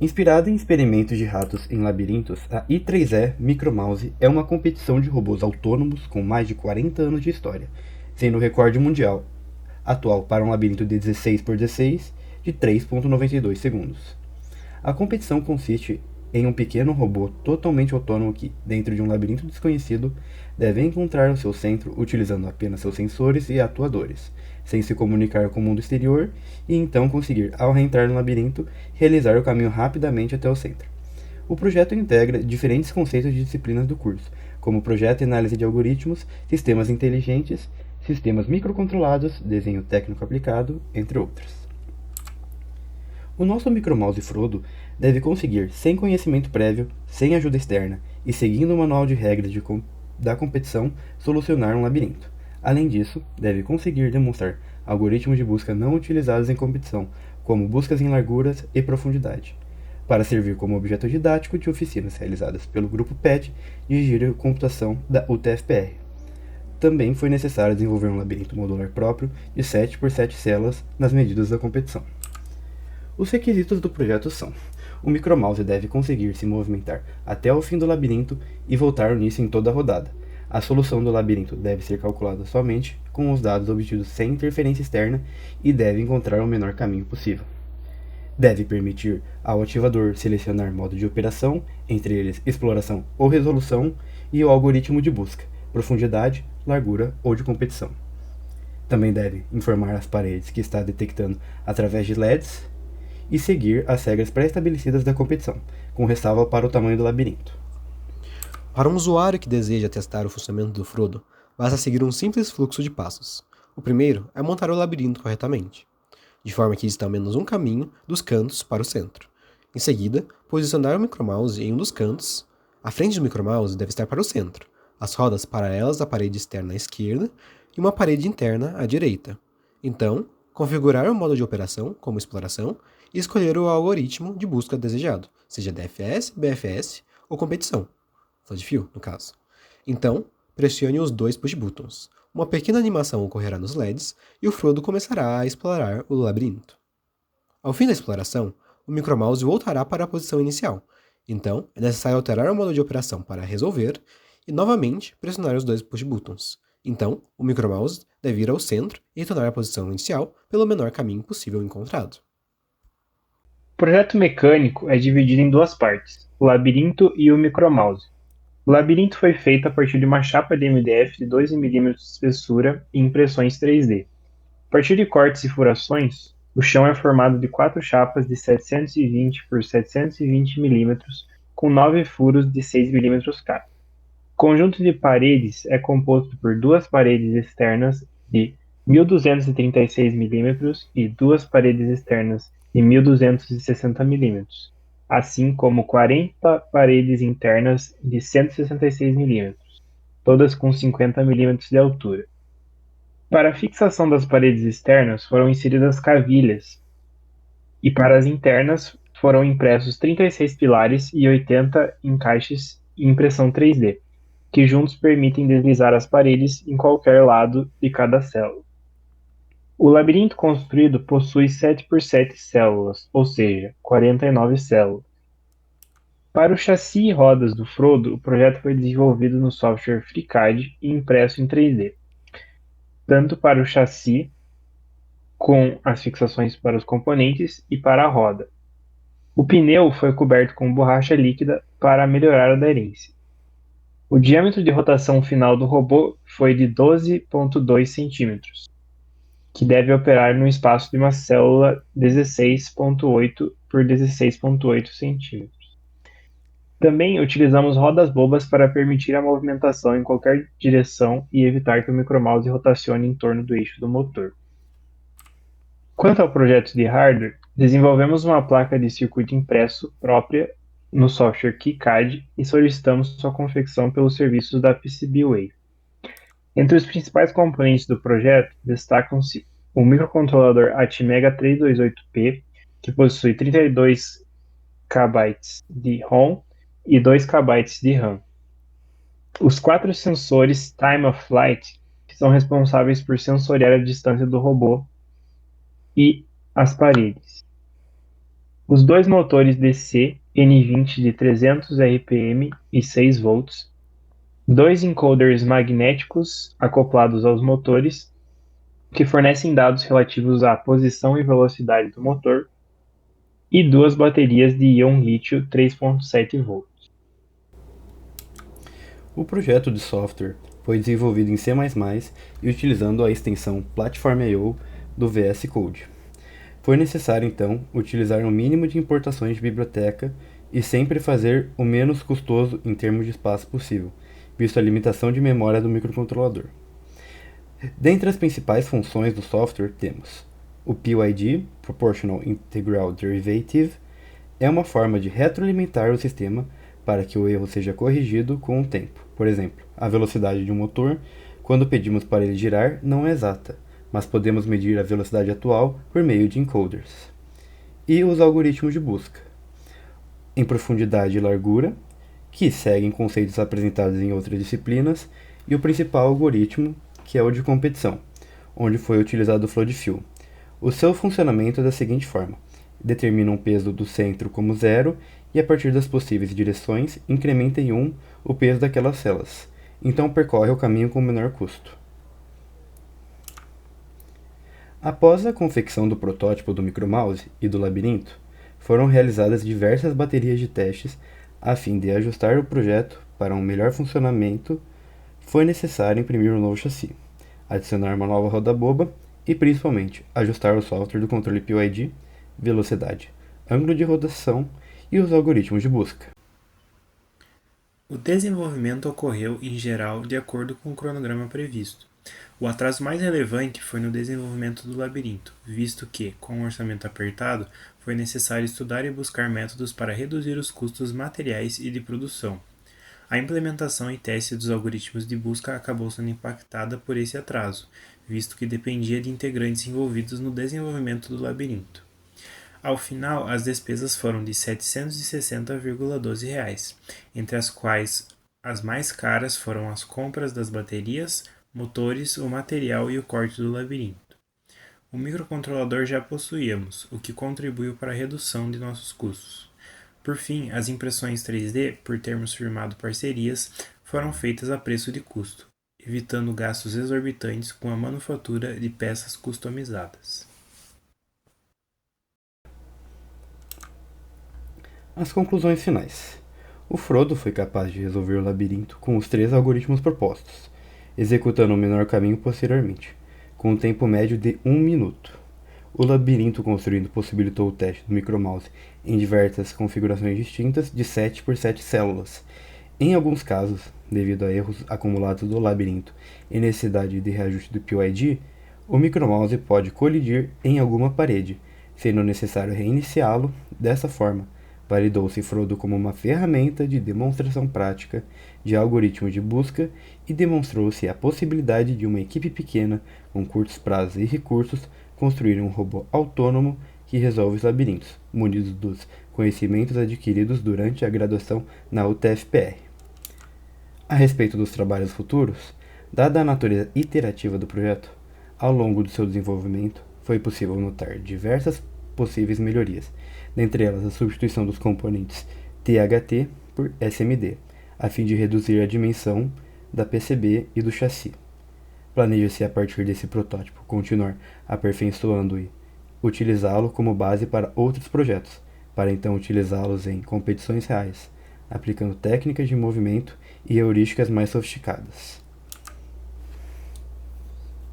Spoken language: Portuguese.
Inspirada em experimentos de ratos em labirintos, a i3E Micromouse é uma competição de robôs autônomos com mais de 40 anos de história, sendo o recorde mundial atual para um labirinto de 16 por 16 de 3,92 segundos. A competição consiste em um pequeno robô totalmente autônomo que, dentro de um labirinto desconhecido, deve encontrar o seu centro utilizando apenas seus sensores e atuadores, sem se comunicar com o mundo exterior e então conseguir, ao reentrar no labirinto, realizar o caminho rapidamente até o centro. O projeto integra diferentes conceitos de disciplinas do curso, como projeto e análise de algoritmos, sistemas inteligentes, sistemas microcontrolados, desenho técnico aplicado, entre outros. O nosso micromouse Frodo deve conseguir, sem conhecimento prévio, sem ajuda externa e seguindo o manual de regras da competição, solucionar um labirinto. Além disso, deve conseguir demonstrar algoritmos de busca não utilizados em competição, como buscas em larguras e profundidade, para servir como objeto didático de oficinas realizadas pelo Grupo PET de Engenharia de Computação da UTFPR. Também foi necessário desenvolver um labirinto modular próprio de 7 por 7 células nas medidas da competição. Os requisitos do projeto são: o micromouse deve conseguir se movimentar até o fim do labirinto e voltar ao início em toda a rodada. A solução do labirinto deve ser calculada somente com os dados obtidos sem interferência externa e deve encontrar o menor caminho possível. Deve permitir ao ativador selecionar modo de operação, entre eles exploração ou resolução, e o algoritmo de busca, profundidade, largura ou de competição. Também deve informar as paredes que está detectando através de LEDs e seguir as regras pré-estabelecidas da competição, com ressalva para o tamanho do labirinto. Para um usuário que deseja testar o funcionamento do Frodo, basta seguir um simples fluxo de passos. O primeiro é montar o labirinto corretamente, de forma que exista ao menos um caminho dos cantos para o centro. Em seguida, posicionar o micromouse em um dos cantos. A frente do micromouse deve estar para o centro, as rodas paralelas à parede externa à esquerda e uma parede interna à direita. Então, configurar o modo de operação, como exploração, e escolher o algoritmo de busca desejado, seja DFS, BFS ou competição. Só de fio, no caso. Então, pressione os dois push buttons. Uma pequena animação ocorrerá nos LEDs e o Frodo começará a explorar o labirinto. Ao fim da exploração, o micromouse voltará para a posição inicial. Então, é necessário alterar o modo de operação para resolver e novamente pressionar os dois push buttons. Então, o micromouse deve ir ao centro e retornar à posição inicial pelo menor caminho possível encontrado. O projeto mecânico é dividido em duas partes, o labirinto e o micromouse. O labirinto foi feito a partir de uma chapa de MDF de 12 mm de espessura e impressões 3D. A partir de cortes e furações, o chão é formado de 4 chapas de 720 por 720 mm com 9 furos de 6 mm cada. O conjunto de paredes é composto por duas paredes externas de 1236 mm e duas paredes externas de 1260 mm, assim como 40 paredes internas de 166 mm, todas com 50 mm de altura. Para a fixação das paredes externas foram inseridas cavilhas, e para as internas foram impressos 36 pilares e 80 encaixes em impressão 3D, que juntos permitem deslizar as paredes em qualquer lado de cada célula. O labirinto construído possui 7 por 7 células, ou seja, 49 células. Para o chassi e rodas do Frodo, o projeto foi desenvolvido no software FreeCAD e impresso em 3D, tanto para o chassi, com as fixações para os componentes, e para a roda. O pneu foi coberto com borracha líquida para melhorar a aderência. O diâmetro de rotação final do robô foi de 12,2 cm, que deve operar no espaço de uma célula 16,8 por 16,8 cm. Também utilizamos rodas bobas para permitir a movimentação em qualquer direção e evitar que o micromouse rotacione em torno do eixo do motor. Quanto ao projeto de hardware, desenvolvemos uma placa de circuito impresso própria no software KiCad e solicitamos sua confecção pelos serviços da PCBWay. Entre os principais componentes do projeto destacam-se o microcontrolador Atmega 328P, que possui 32 KB de ROM e 2 KB de RAM. Os 4 sensores Time of Flight, que são responsáveis por sensoriar a distância do robô e as paredes. Os dois motores DC N20 de 300 RPM e 6 volts, dois encoders magnéticos acoplados aos motores, que fornecem dados relativos à posição e velocidade do motor, e duas baterias de íon lítio 3.7 volts. O projeto de software foi desenvolvido em C++ e utilizando a extensão Platform.io do VS Code. Foi necessário, então, utilizar um mínimo de importações de biblioteca e sempre fazer o menos custoso em termos de espaço possível, visto a limitação de memória do microcontrolador. Dentre as principais funções do software temos o PID, Proportional Integral Derivative, é uma forma de retroalimentar o sistema para que o erro seja corrigido com o tempo. Por exemplo, a velocidade de um motor, quando pedimos para ele girar, não é exata, mas podemos medir a velocidade atual por meio de encoders. E os algoritmos de busca, em profundidade e largura, que seguem conceitos apresentados em outras disciplinas, e o principal algoritmo, que é o de competição, onde foi utilizado o flow de fill. O seu funcionamento é da seguinte forma: determina um peso do centro como zero e a partir das possíveis direções incrementa em 1 o peso daquelas células, então percorre o caminho com menor custo. Após a confecção do protótipo do micromouse e do labirinto, foram realizadas diversas baterias de testes a fim de ajustar o projeto para um melhor funcionamento. Foi necessário imprimir um novo chassi, adicionar uma nova roda boba e, principalmente, ajustar o software do controle PID, velocidade, ângulo de rotação e os algoritmos de busca. O desenvolvimento ocorreu, em geral, de acordo com o cronograma previsto. O atraso mais relevante foi no desenvolvimento do labirinto, visto que, com um orçamento apertado, foi necessário estudar e buscar métodos para reduzir os custos materiais e de produção. A implementação e teste dos algoritmos de busca acabou sendo impactada por esse atraso, visto que dependia de integrantes envolvidos no desenvolvimento do labirinto. Ao final, as despesas foram de R$ 760,12, entre as quais as mais caras foram as compras das baterias, motores, o material e o corte do labirinto. O microcontrolador já possuíamos, o que contribuiu para a redução de nossos custos. Por fim, as impressões 3D, por termos firmado parcerias, foram feitas a preço de custo, evitando gastos exorbitantes com a manufatura de peças customizadas. As conclusões finais. O Frodo foi capaz de resolver o labirinto com os 3 algoritmos propostos, executando o menor caminho posteriormente, com um tempo médio de 1 minuto. O labirinto construído possibilitou o teste do micromouse em diversas configurações distintas de 7 por 7 células. Em alguns casos, devido a erros acumulados do labirinto e necessidade de reajuste do PID, o micromouse pode colidir em alguma parede, sendo necessário reiniciá-lo. Dessa forma, validou-se Frodo como uma ferramenta de demonstração prática de algoritmos de busca e demonstrou-se a possibilidade de uma equipe pequena, com curtos prazos e recursos, construir um robô autônomo que resolve os labirintos, munido dos conhecimentos adquiridos durante a graduação na UTF-PR. A respeito dos trabalhos futuros, dada a natureza iterativa do projeto, ao longo do seu desenvolvimento foi possível notar diversas possíveis melhorias, dentre elas a substituição dos componentes THT por SMD, a fim de reduzir a dimensão da PCB e do chassi. Planeja-se a partir desse protótipo continuar aperfeiçoando e utilizá-lo como base para outros projetos, para então utilizá-los em competições reais, aplicando técnicas de movimento e heurísticas mais sofisticadas.